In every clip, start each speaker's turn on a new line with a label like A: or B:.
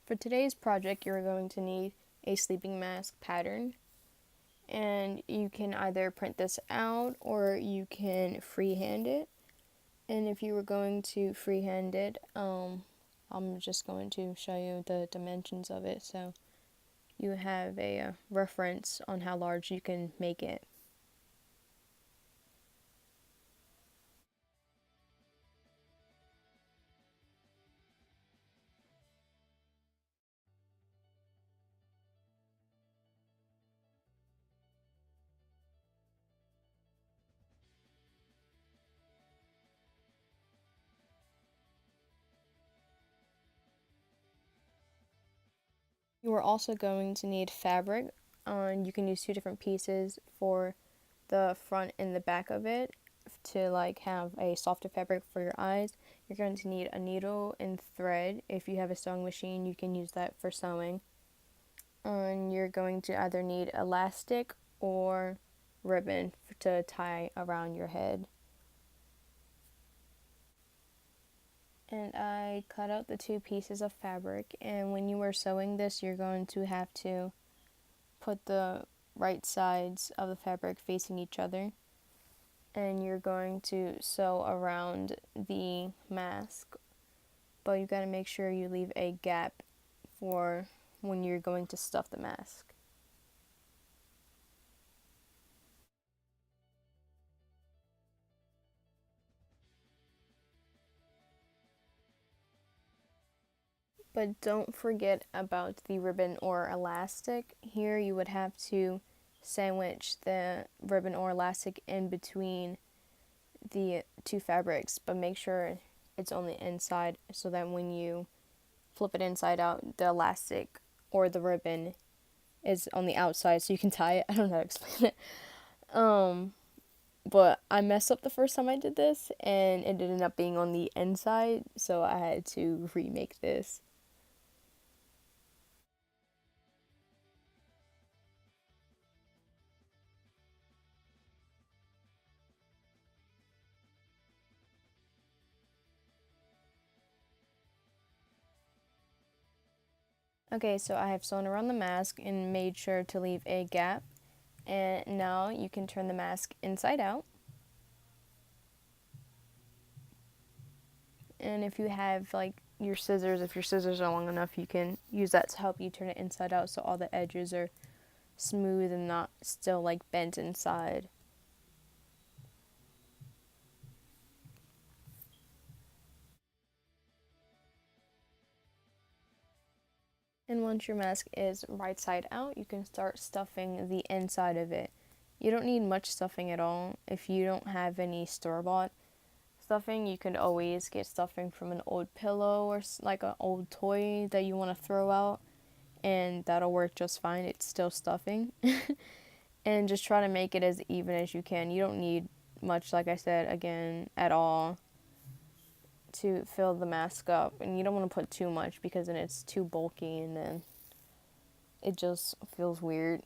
A: For today's project, you're going to need a sleeping mask pattern, and you can either print this out or you can freehand it. And if you were going to freehand it, I'm just going to show you the dimensions of it so you have a reference on how large you can make it. You are also going to need fabric. You can use two different pieces for the front and the back of it to like have a softer fabric for your eyes. You're going to need a needle and thread. If you have a sewing machine, you can use that for sewing. And you're going to either need elastic or ribbon to tie around your head. And I cut out the two pieces of fabric, and when you are sewing this, you're going to have to put the right sides of the fabric facing each other, and you're going to sew around the mask, but you got to make sure you leave a gap for when you're going to stuff the mask. But don't forget about the ribbon or elastic. Here you would have to sandwich the ribbon or elastic in between the two fabrics, but make sure it's on the inside so that when you flip it inside out, the elastic or the ribbon is on the outside so you can tie it. I don't know how to explain it. But I messed up the first time I did this and it ended up being on the inside, so I had to remake this. Okay, so I have sewn around the mask and made sure to leave a gap. And now you can turn the mask inside out. And if you have like your scissors, if your scissors are long enough, you can use that to help you turn it inside out so all the edges are smooth and not still like bent inside. And once your mask is right side out, you can start stuffing the inside of it. You don't need much stuffing at all. If you don't have any store-bought stuffing, you could always get stuffing from an old pillow or like an old toy that you want to throw out, and that'll work just fine. It's still stuffing. And just try to make it as even as you can. You don't need much, like I said, again, at all to fill the mask up. And you don't want to put too much because then it's too bulky and then it just feels weird.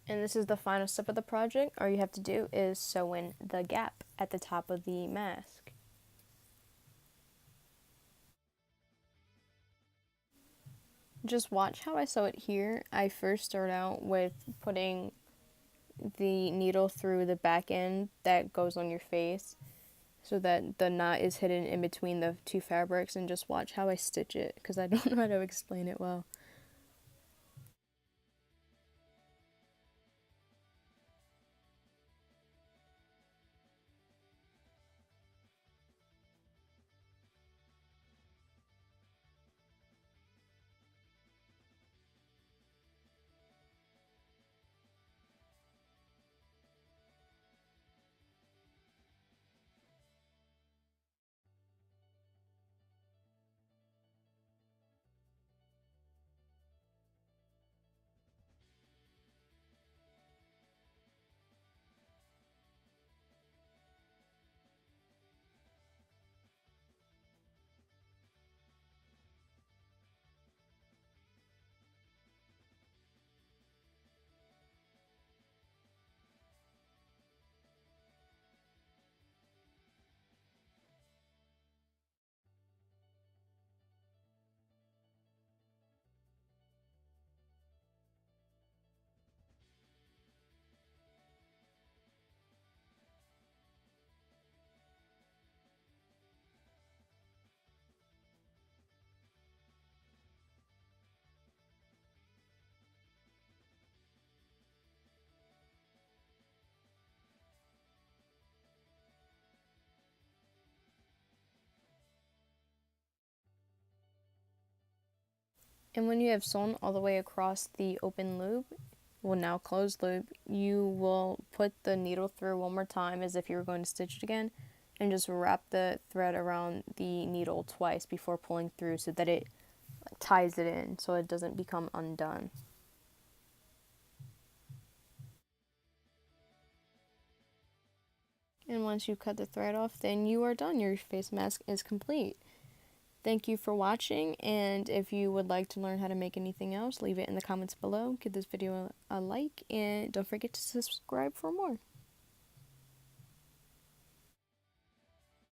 A: And this is the final step of the project. All you have to do is sew in the gap at the top of the mask. Just watch how I sew it here. I first start out with putting the needle through the back end that goes on your face so that the knot is hidden in between the two fabrics, and just watch how I stitch it because I don't know how to explain it well. And when you have sewn all the way across the open loop, well, now closed loop, you will put the needle through one more time as if you were going to stitch it again, and just wrap the thread around the needle twice before pulling through so that it ties it in so it doesn't become undone. And once you cut the thread off, then you are done. Your face mask is complete. Thank you for watching, and if you would like to learn how to make anything else, leave it in the comments below. Give this video a like, and don't forget to subscribe for more.